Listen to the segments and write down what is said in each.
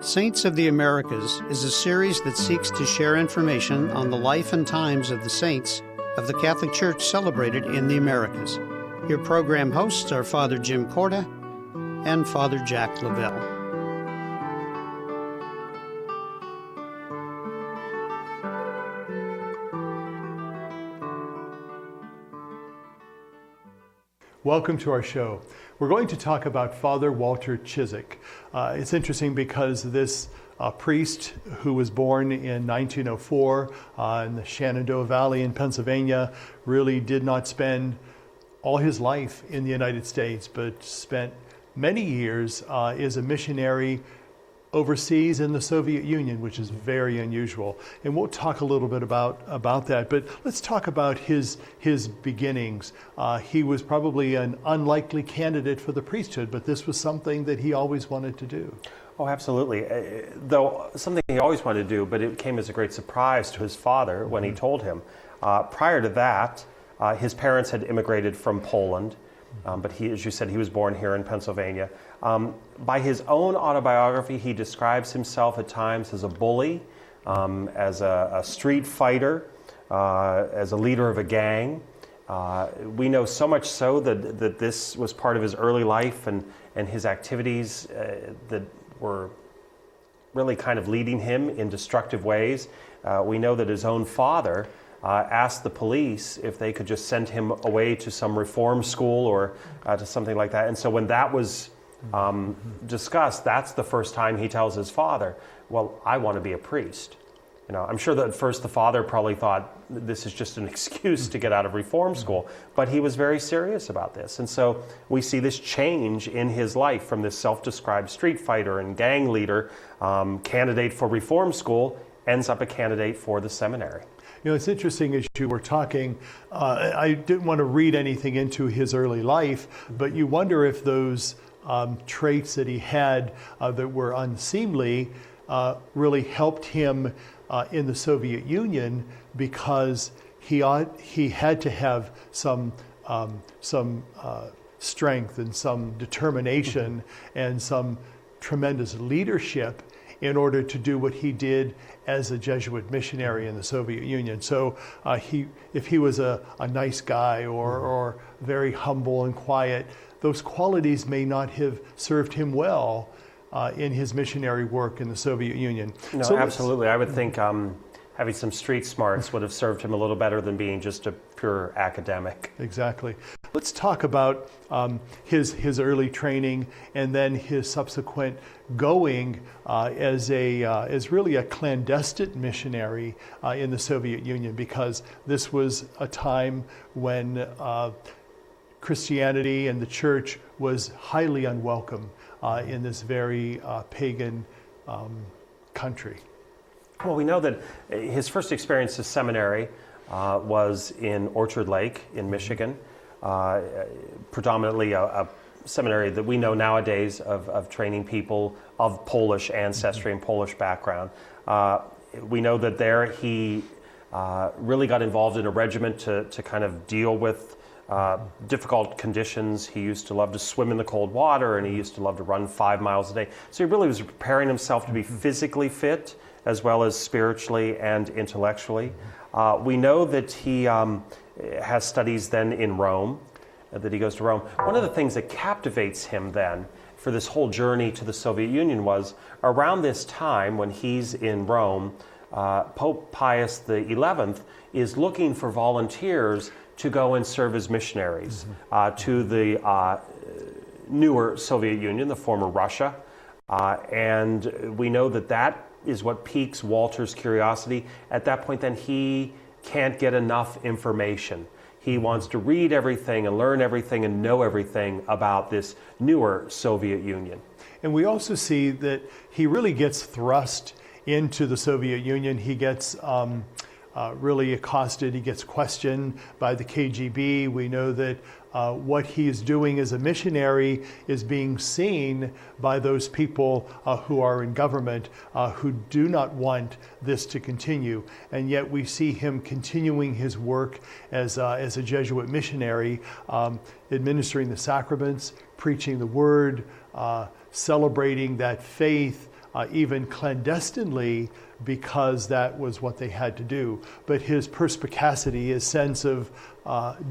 Saints of the Americas is a series that seeks to share information on the life and times of the saints of the Catholic Church celebrated in the Americas. Your program hosts are Father Jim Corda and Father Jack Lavelle. Welcome to our show. We're going to talk about Father Walter Cisek. It's interesting because this priest who was born in 1904 in the Shenandoah Valley in Pennsylvania really did not spend all his life in the United States, but spent many years as a missionary overseas in the Soviet Union, which is very unusual. And we'll talk a little bit about that, but let's talk about his beginnings. He was probably an unlikely candidate for the priesthood, but this was something that he always wanted to do. Oh, absolutely. Though something he always wanted to do, but it came as a great surprise to his father when he told him. Prior to that, his parents had immigrated from Poland, but he, as you said, he was born here in Pennsylvania. By his own autobiography, he describes himself at times as a bully, as a street fighter, as a leader of a gang. We know so much so that this was part of his early life and his activities that were really kind of leading him in destructive ways. We know that his own father asked the police if they could just send him away to some reform school or to something like that. And so when that was discussed, that's the first time he tells his father, well, I want to be a priest. You know, I'm sure that at first the father probably thought this is just an excuse to get out of reform school, but he was very serious about this. And so we see this change in his life from this self-described street fighter and gang leader, candidate for reform school, ends up a candidate for the seminary. You know, it's interesting as you were talking, I didn't want to read anything into his early life, but you wonder if those traits that he had that were unseemly really helped him in the Soviet Union, because he had to have some strength and some determination and some tremendous leadership in order to do what he did as a Jesuit missionary in the Soviet Union. So if he was a nice guy or very humble and quiet, those qualities may not have served him well in his missionary work in the Soviet Union. No, so absolutely. I would think having some street smarts would have served him a little better than being just a pure academic. Exactly. Let's talk about his early training and then his subsequent going as really a clandestine missionary in the Soviet Union, because this was a time when Christianity and the church was highly unwelcome in this very pagan country. Well, we know that his first experience as seminary was in Orchard Lake in Michigan, predominantly a seminary that we know nowadays of training people of Polish ancestry and Polish background. We know that there he really got involved in a regiment to kind of deal with difficult conditions. He used to love to swim in the cold water, and he used to love to run 5 miles a day. So he really was preparing himself to be physically fit as well as spiritually and intellectually. We know that he has studies then in Rome, that he goes to Rome. One of the things that captivates him then for this whole journey to the Soviet Union was around this time when he's in Rome, Pope Pius XI is looking for volunteers to go and serve as missionaries to the newer Soviet Union, the former Russia. And we know that is what piques Walter's curiosity. At that point, then, he can't get enough information. He wants to read everything and learn everything and know everything about this newer Soviet Union. And we also see that he really gets thrust into the Soviet Union. He gets really accosted. He gets questioned by the KGB. We know that what he is doing as a missionary is being seen by those people who are in government who do not want this to continue. And yet we see him continuing his work as a Jesuit missionary, administering the sacraments, preaching the word, celebrating that faith even clandestinely, because that was what they had to do. But his perspicacity, his sense of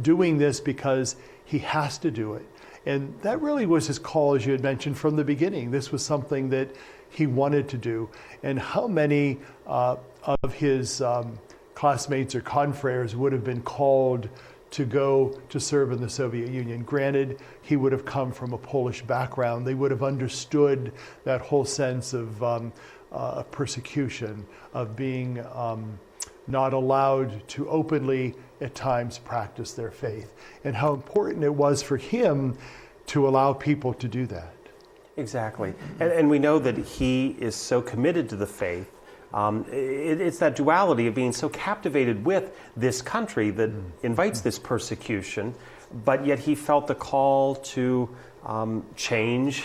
doing this because he has to do it. And that really was his call, as you had mentioned from the beginning. This was something that he wanted to do. And how many of his classmates or confreres would have been called to go to serve in the Soviet Union? Granted, he would have come from a Polish background. They would have understood that whole sense of persecution, of being not allowed to openly at times practice their faith, and how important it was for him to allow people to do that. Exactly. And we know that he is so committed to the faith. It's that duality of being so captivated with this country that invites this persecution, but yet he felt the call to change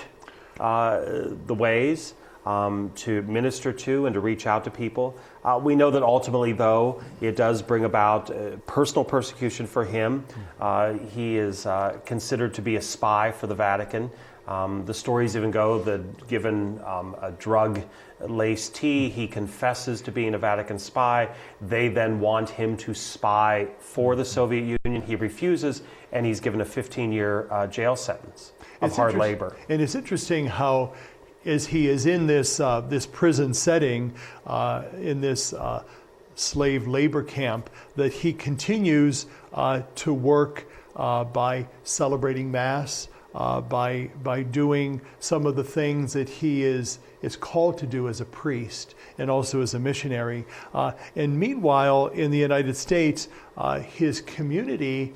the ways, to minister to and to reach out to people. We know that ultimately, though, it does bring about personal persecution for him. He is considered to be a spy for the Vatican. The stories even go that given a drug-laced tea, he confesses to being a Vatican spy. They then want him to spy for the Soviet Union. He refuses, and he's given a 15-year jail sentence of hard labor. And it's interesting how, as he is in this this prison setting, in this slave labor camp, that he continues to work by celebrating Mass, by doing some of the things that he is called to do as a priest and also as a missionary. And meanwhile, in the United States, his community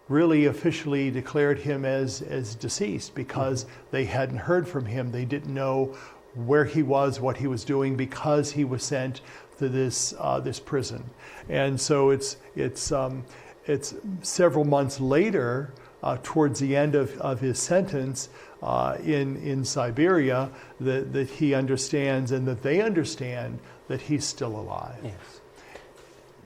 really officially declared him as deceased because they hadn't heard from him. They didn't know where he was, what he was doing, because he was sent to this prison. And so it's several months later, towards the end of his sentence in Siberia, that he understands and that they understand that he's still alive. Yes.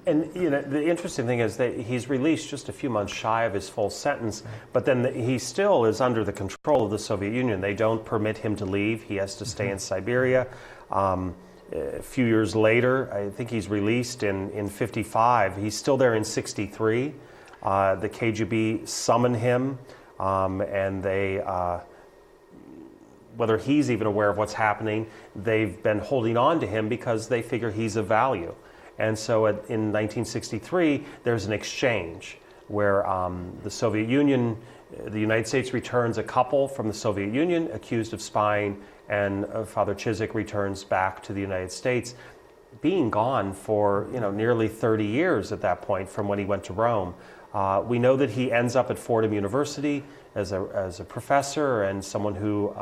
And the interesting thing is that he's released just a few months shy of his full sentence, but then he still is under the control of the Soviet Union. They don't permit him to leave. He has to stay in Siberia. A few years later, I think he's released in 55. He's still there in 63. The KGB summon him, and they, whether he's even aware of what's happening, they've been holding on to him because they figure he's of value. And so in 1963, there's an exchange where the Soviet Union, the United States returns a couple from the Soviet Union accused of spying, and Father Cisek returns back to the United States, being gone for nearly 30 years at that point from when he went to Rome. We know that he ends up at Fordham University as a professor and someone who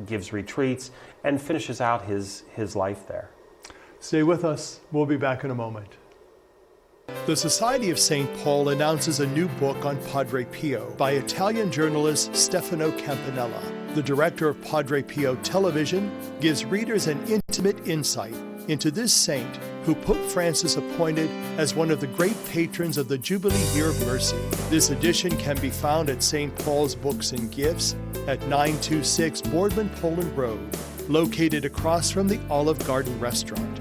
gives retreats and finishes out his life there. Stay with us. We'll be back in a moment. The Society of St. Paul announces a new book on Padre Pio by Italian journalist Stefano Campanella. The director of Padre Pio Television gives readers an intimate insight into this saint who Pope Francis appointed as one of the great patrons of the Jubilee Year of Mercy. This edition can be found at St. Paul's Books and Gifts at 926 Boardman Poland Road, located across from the Olive Garden restaurant.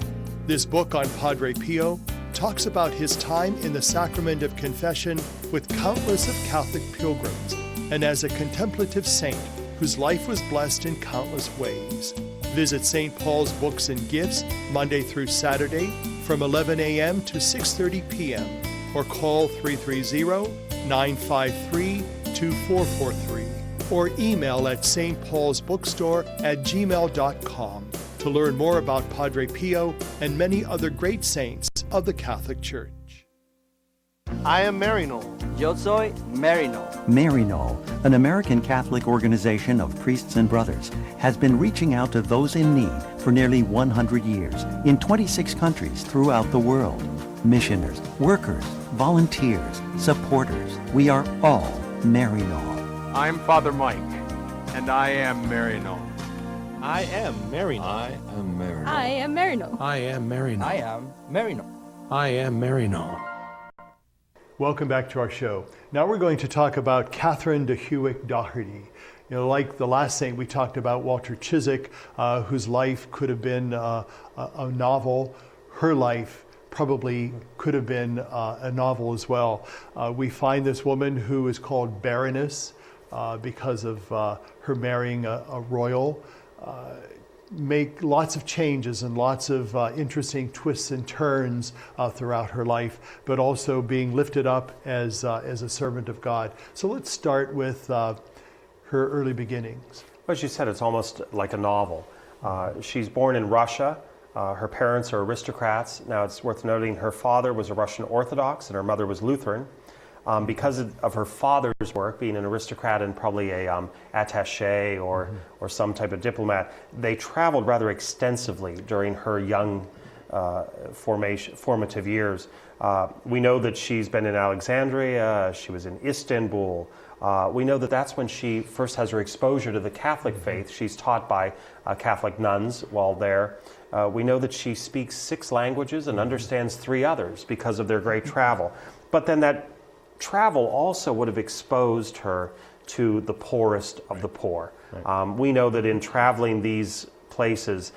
This book on Padre Pio talks about his time in the sacrament of confession with countless of Catholic pilgrims and as a contemplative saint whose life was blessed in countless ways. Visit St. Paul's Books and Gifts Monday through Saturday from 11 a.m. to 6:30 p.m. or call 330-953-2443 or email at stpaulsbookstore@gmail.com to learn more about Padre Pio and many other great saints of the Catholic Church. I am Marino. Yo soy Marino. Marino, an American Catholic organization of priests and brothers, has been reaching out to those in need for nearly 100 years in 26 countries throughout the world. Missioners, workers, volunteers, supporters, we are all Marino. I'm Father Mike, and I am Marino. I am Marino. I am Marino. I am Marino. I am Marino. I am Marino. I am Marino. Welcome back to our show. Now we're going to talk about Catherine de Hueck Doherty. like the last saint we talked about, Walter Cisek, whose life could have been a novel, her life probably could have been a novel as well. We find this woman who is called Baroness because of her marrying a royal, make lots of changes and lots of interesting twists and turns throughout her life, but also being lifted up as a servant of God. So let's start with her early beginnings. As you said, it's almost like a novel. She's born in Russia. Her parents are aristocrats. Now, it's worth noting her father was a Russian Orthodox and her mother was Lutheran. Because of her father's work, being an aristocrat and probably a attaché or some type of diplomat, they traveled rather extensively during her young formative years. We know that she's been in Alexandria, she was in Istanbul. We know that that's when she first has her exposure to the Catholic faith. She's taught by Catholic nuns while there. We know that she speaks 6 languages and understands 3 others because of their great travel. But then that travel also would have exposed her to the poorest of the poor. Right. We know that in traveling these places,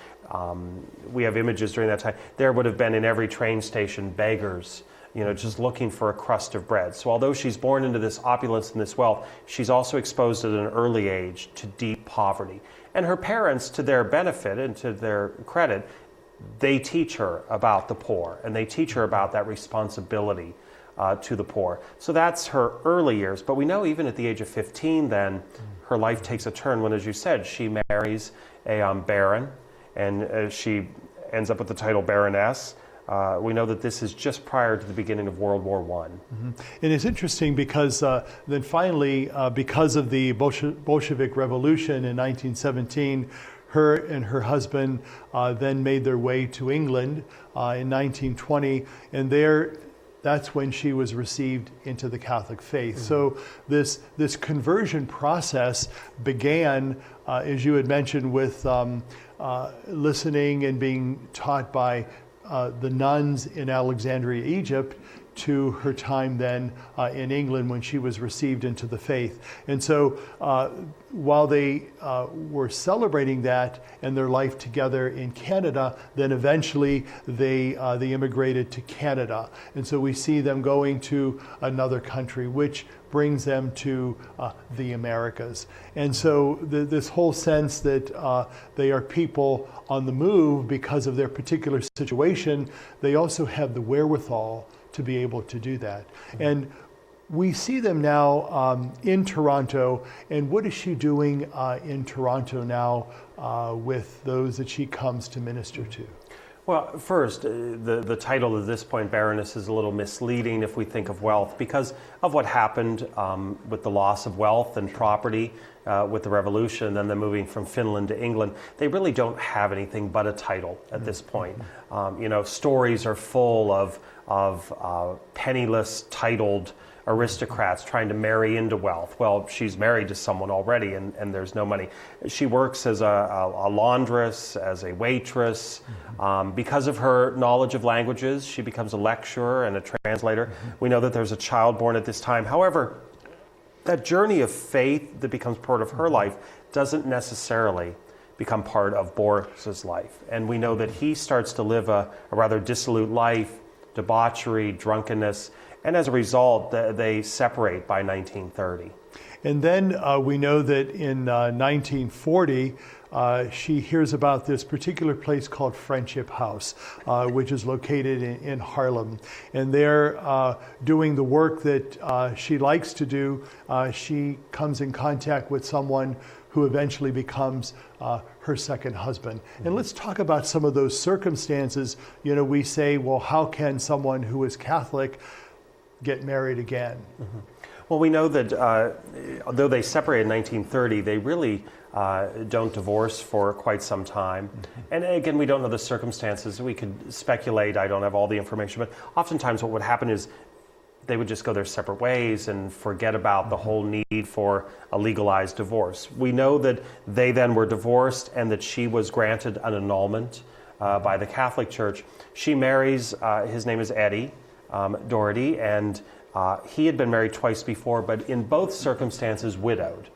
we have images during that time, there would have been in every train station beggars, just looking for a crust of bread. So although she's born into this opulence and this wealth, she's also exposed at an early age to deep poverty. And her parents, to their benefit and to their credit, they teach her about the poor, and they teach her about that responsibility to the poor. So that's her early years. But we know even at the age of 15 then, her life takes a turn when, as you said, she marries a baron, and she ends up with the title Baroness. We know that this is just prior to the beginning of World War I. Mm-hmm. And it's interesting because then finally, because of the Bolshevik Revolution in 1917, her and her husband then made their way to England in 1920, and that's when she was received into the Catholic faith. Mm-hmm. So this conversion process began, as you had mentioned, with listening and being taught by the nuns in Alexandria, Egypt, to her time then in England when she was received into the faith. And so while they were celebrating that and their life together in Canada, then eventually they immigrated to Canada. And so we see them going to another country, which brings them to the Americas. And so this whole sense that they are people on the move because of their particular situation, they also have the wherewithal to be able to do that. And we see them now in Toronto. And what is she doing in Toronto now with those that she comes to minister to? Well, first, the title at this point, Baroness, is a little misleading if we think of wealth because of what happened with the loss of wealth and property with the revolution and then the moving from Finland to England. They really don't have anything but a title at this point. Stories are full of penniless, titled aristocrats trying to marry into wealth. Well, she's married to someone already and there's no money. She works as a laundress, as a waitress. Because of her knowledge of languages, she becomes a lecturer and a translator. We know that there's a child born at this time. However, that journey of faith that becomes part of her life doesn't necessarily become part of Boris's life. And we know that he starts to live a rather dissolute life, debauchery, drunkenness, and as a result, they separate by 1930. And then we know that in 1940, she hears about this particular place called Friendship House, which is located in Harlem. And they're doing the work that she likes to do. She comes in contact with someone who eventually becomes her second husband. Mm-hmm. And let's talk about some of those circumstances. We say, well, how can someone who is Catholic get married again? Mm-hmm. Well, we know that though they separated in 1930, they really don't divorce for quite some time. Mm-hmm. And again, we don't know the circumstances. We could speculate. I don't have all the information. But oftentimes what would happen is they would just go their separate ways and forget about the whole need for a legalized divorce. We know that they then were divorced and that she was granted an annulment by the Catholic Church. She marries, his name is Eddie Doherty, and he had been married twice before, but in both circumstances widowed.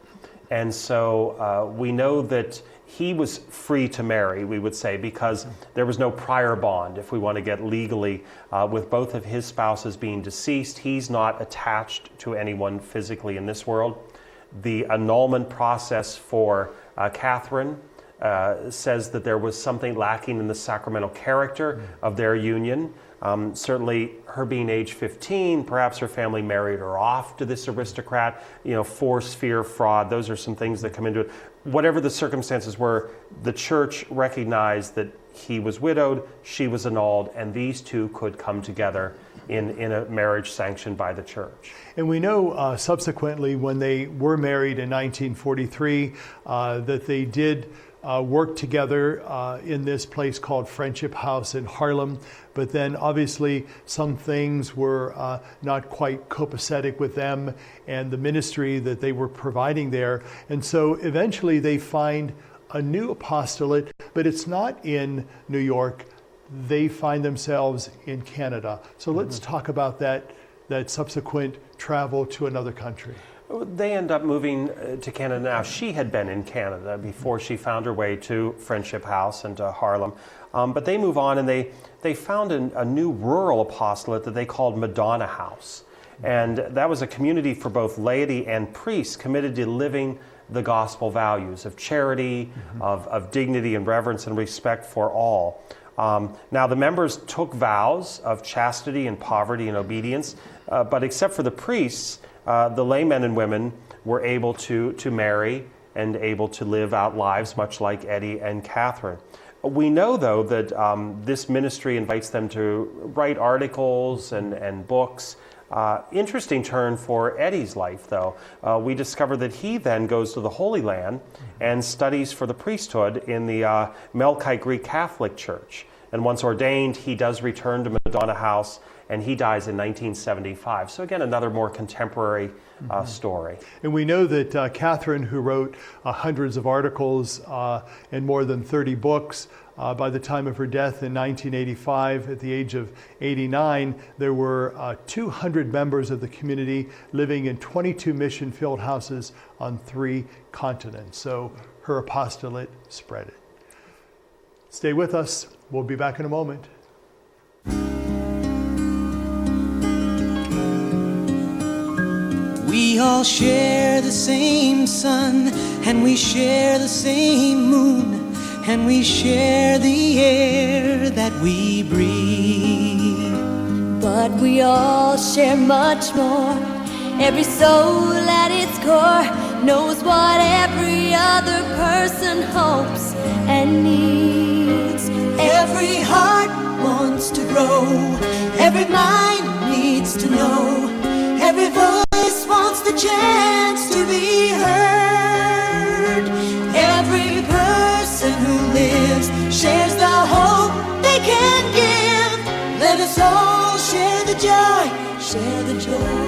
And so we know that he was free to marry, we would say, because there was no prior bond, if we want to get legally, with both of his spouses being deceased. He's not attached to anyone physically in this world. The annulment process for Catherine says that there was something lacking in the sacramental character of their union. Certainly her being age 15, perhaps her family married her off to this aristocrat, force, fear, fraud, those are some things that come into it. Whatever the circumstances were, the church recognized that he was widowed, she was annulled, and these two could come together in a marriage sanctioned by the church. And we know subsequently when they were married in 1943 that they did work together in this place called Friendship House in Harlem. But then obviously some things were not quite copacetic with them and the ministry that they were providing there. And so eventually they find a new apostolate, but it's not in New York. They find themselves in Canada. So let's talk about that subsequent travel to another country. They end up moving to Canada now. She had been in Canada before she found her way to Friendship House and to Harlem. But they move on and they found a new rural apostolate that they called Madonna House. And that was a community for both laity and priests committed to living the gospel values of charity, of dignity and reverence and respect for all. Now the members took vows of chastity and poverty and obedience, but except for the priests, the laymen and women were able to marry and able to live out lives much like Eddie and Catherine. We know, though, that this ministry invites them to write articles and books. Interesting turn for Eddie's life, though. We discover that he then goes to the Holy Land and studies for the priesthood in the Melkite Greek Catholic Church. And once ordained, he does return to Madonna House, and he dies in 1975. So again, another more contemporary story. And we know that Catherine, who wrote hundreds of articles and more than 30 books, by the time of her death in 1985, at the age of 89, there were 200 members of the community living in 22 mission field houses on 3 continents. So her apostolate spread it. Stay with us. We'll be back in a moment. We all share the same sun, and we share the same moon, and we share the air that we breathe. But we all share much more. Every soul at its core knows what every other person hopes and needs. Every heart wants to grow, every mind needs to know, every voice wants the chance to be heard. Every person who lives shares the hope they can give. Let us all share the joy, share the joy.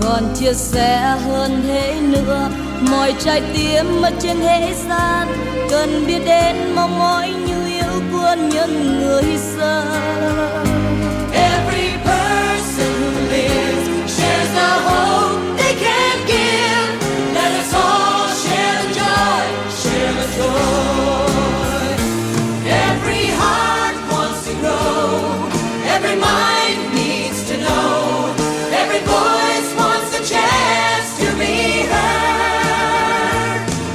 Còn chia sẻ hơn thế nữa, mọi trái tim ở trên thế gian cần biết đến mong mỏi như yêu của những người xa. Every person who lives shares the hope they can give. Let us all share the joy, share the joy. Every heart wants to grow, every mind needs to know, every voice wants a chance to be heard.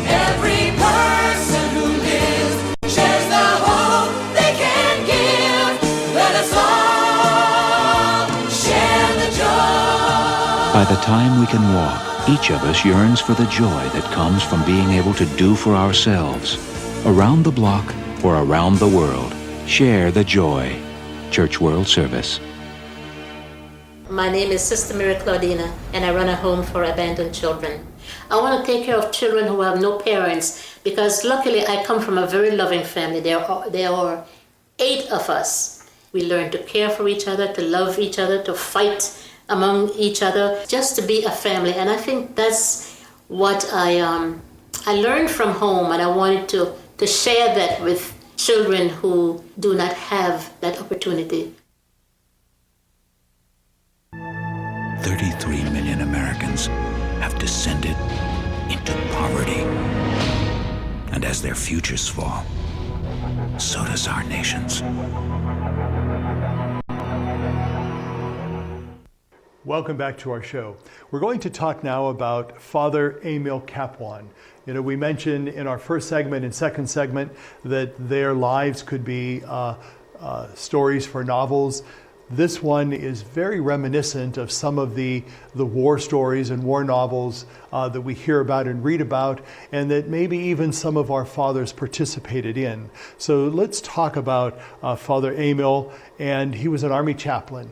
Every person who lives shares the hope they can give. Let us all share the joy. By the time we can walk, each of us yearns for the joy that comes from being able to do for ourselves. Around the block or around the world, share the joy. Church World Service. My name is Sister Mary Claudina, and I run a home for abandoned children. I want to take care of children who have no parents, because luckily I come from a very loving family. There are 8 of us. We learn to care for each other, to love each other, to fight among each other, just to be a family. And I think that's what I learned from home, and I wanted to to share that with children who do not have that opportunity. 33 million Americans have descended into poverty. And as their futures fall, so does our nation's. Welcome back to our show. We're going to talk now about Father Emil Kapaun. You know, we mentioned in our first segment and second segment that their lives could be stories for novels. This one is very reminiscent of some of the war stories and war novels that we hear about and read about, and that maybe even some of our fathers participated in. So let's talk about Father Emil, and he was an army chaplain.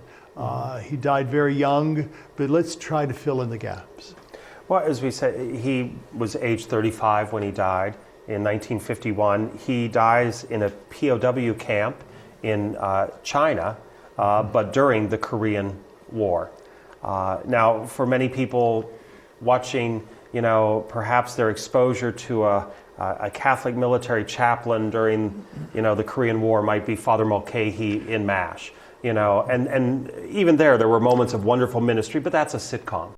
He died very young, but let's try to fill in the gaps. Well, as we said, he was age 35 when he died in 1951. He dies in a POW camp in China, but during the Korean War. Now, for many people watching, you know, perhaps their exposure to a Catholic military chaplain during, you know, the Korean War might be Father Mulcahy in MASH. You know, and even there were moments of wonderful ministry, but that's a sitcom.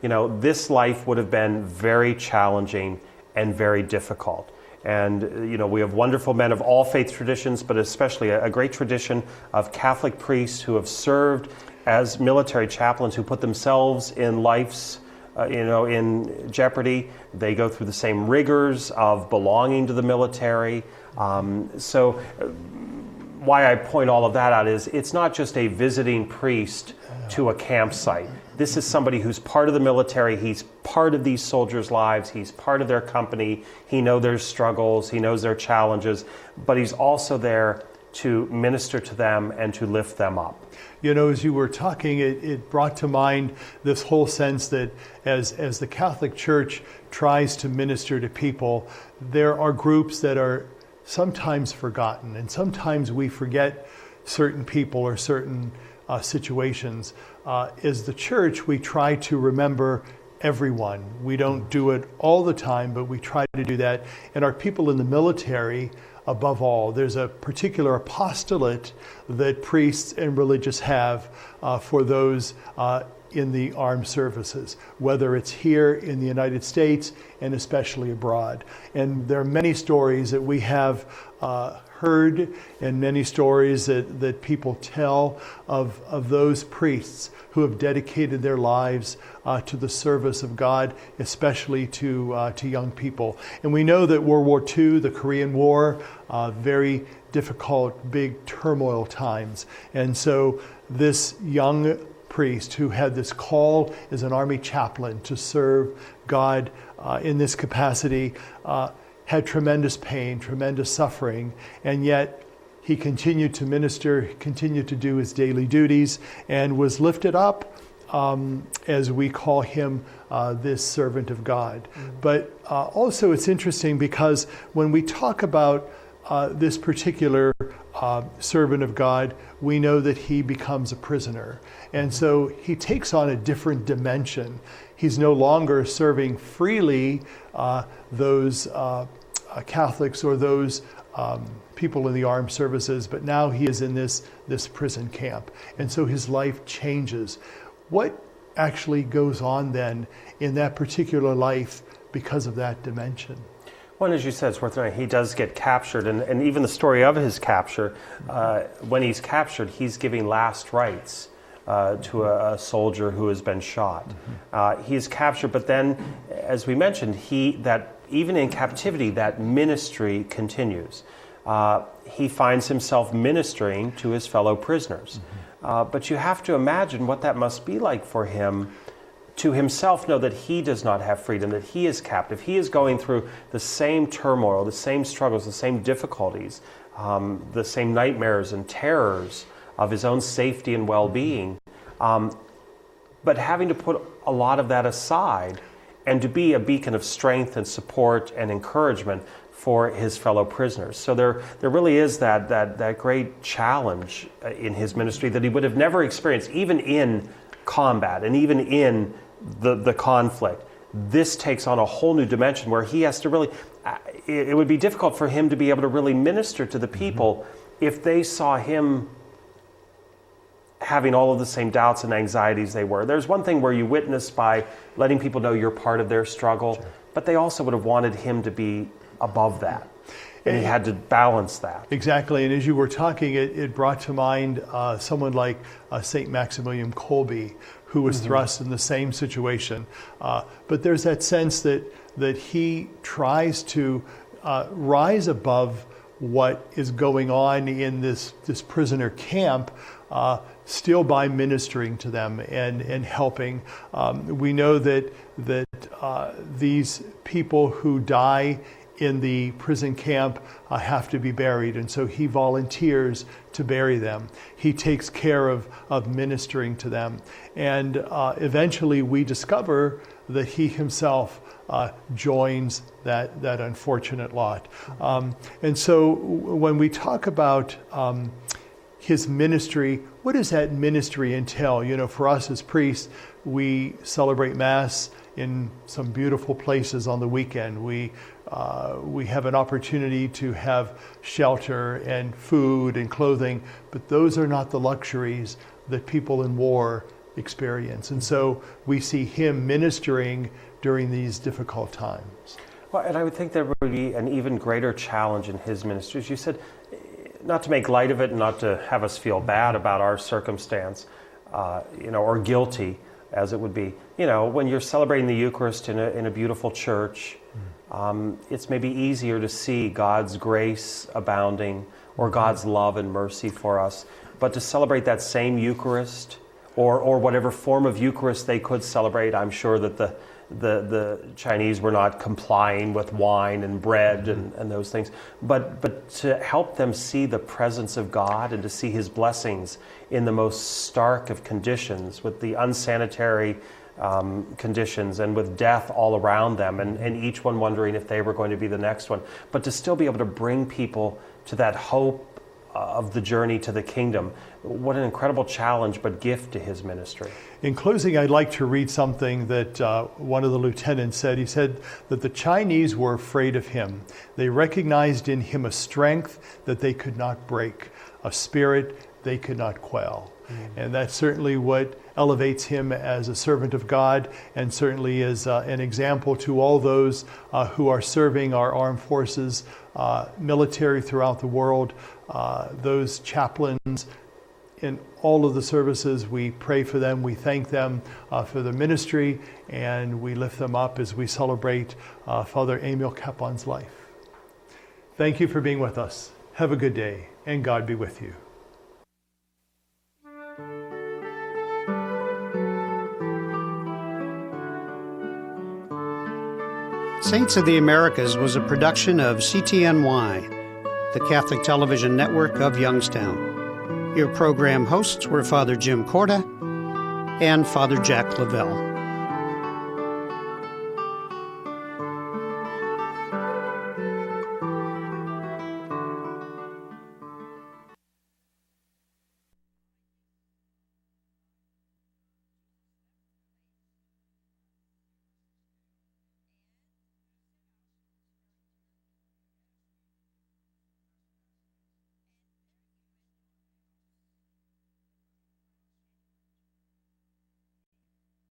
You know, this life would have been very challenging and very difficult. And, you know, we have wonderful men of all faith traditions, but especially a great tradition of Catholic priests who have served as military chaplains, who put themselves in life's, in jeopardy. They go through the same rigors of belonging to the military. Why I point all of that out is it's not just a visiting priest to a campsite. This is somebody who's part of the military. He's part of these soldiers' lives. He's part of their company. He knows their struggles. He knows their challenges. But he's also there to minister to them and to lift them up. You know, as you were talking, it brought to mind this whole sense that as the Catholic Church tries to minister to people, there are groups that are sometimes forgotten, and sometimes we forget certain people or certain situations. As the church, we try to remember everyone. We don't do it all the time, but we try to do that. And our people in the military, above all, there's a particular apostolate that priests and religious have for those in the armed services, whether it's here in the United States and especially abroad. And there are many stories that we have heard, and many stories that people tell of those priests who have dedicated their lives to the service of God, especially to young people. And we know that World War II, the Korean War, very difficult, big turmoil times. And so this young priest who had this call as an army chaplain to serve God in this capacity had tremendous pain, tremendous suffering, and yet he continued to minister, continued to do his daily duties, and was lifted up as we call him this servant of God. But also it's interesting because when we talk about this particular servant of God, we know that he becomes a prisoner. And so he takes on a different dimension. He's no longer serving freely those Catholics or those people in the armed services, but now he is in this prison camp. And so his life changes. What actually goes on then in that particular life because of that dimension? Well, as you said, it's worth noting, he does get captured, and even the story of his capture, when he's captured, he's giving last rites to a soldier who has been shot. He's captured, but then, as we mentioned, even in captivity, that ministry continues. He finds himself ministering to his fellow prisoners. But you have to imagine what that must be like for him to himself know that he does not have freedom, that he is captive. He is going through the same turmoil, the same struggles, the same difficulties, the same nightmares and terrors of his own safety and well-being, but having to put a lot of that aside and to be a beacon of strength and support and encouragement for his fellow prisoners. So there really is that great challenge in his ministry that he would have never experienced, even in combat and even in the conflict. This takes on a whole new dimension where he has to really, it would be difficult for him to be able to really minister to the people if they saw him having all of the same doubts and anxieties they were. There's one thing where you witness by letting people know you're part of their struggle, but they also would have wanted him to be above that. And he had to balance that. Exactly. And as you were talking, it brought to mind someone like St. Maximilian Kolbe, who was thrust in the same situation. But there's that sense that he tries to rise above what is going on in this prisoner camp, still by ministering to them and helping. We know that these people who die in the prison camp have to be buried, and so he volunteers to bury them. He takes care of ministering to them, and eventually we discover that he himself joins that unfortunate lot. And so when we talk about his ministry, what does that ministry entail? You know, for us as priests, we celebrate Mass in some beautiful places on the weekend. We have an opportunity to have shelter and food and clothing, but those are not the luxuries that people in war experience. And so we see him ministering during these difficult times. Well, and I would think there would be an even greater challenge in his ministry. As you said, not to make light of it and not to have us feel bad about our circumstance, or guilty, as it would be. You know, when you're celebrating the Eucharist in a beautiful church, it's maybe easier to see God's grace abounding or God's love and mercy for us. But to celebrate that same Eucharist or whatever form of Eucharist they could celebrate, I'm sure that the Chinese were not complying with wine and bread and those things. But to help them see the presence of God and to see his blessings in the most stark of conditions, with the unsanitary conditions and with death all around them, and each one wondering if they were going to be the next one. But to still be able to bring people to that hope of the journey to the kingdom. What an incredible challenge, but gift to his ministry. In closing, I'd like to read something that one of the lieutenants said. He said that the Chinese were afraid of him. They recognized in him a strength that they could not break, a spirit they could not quell. And that's certainly what elevates him as a servant of God, and certainly as an example to all those who are serving our armed forces, military throughout the world, those chaplains in all of the services. We pray for them, we thank them for the ministry, and we lift them up as we celebrate Father Emil Kapaun's life. Thank you for being with us. Have a good day, and God be with you. Saints of the Americas was a production of CTNY, the Catholic Television Network of Youngstown. Your program hosts were Father Jim Corda and Father Jack Lavelle.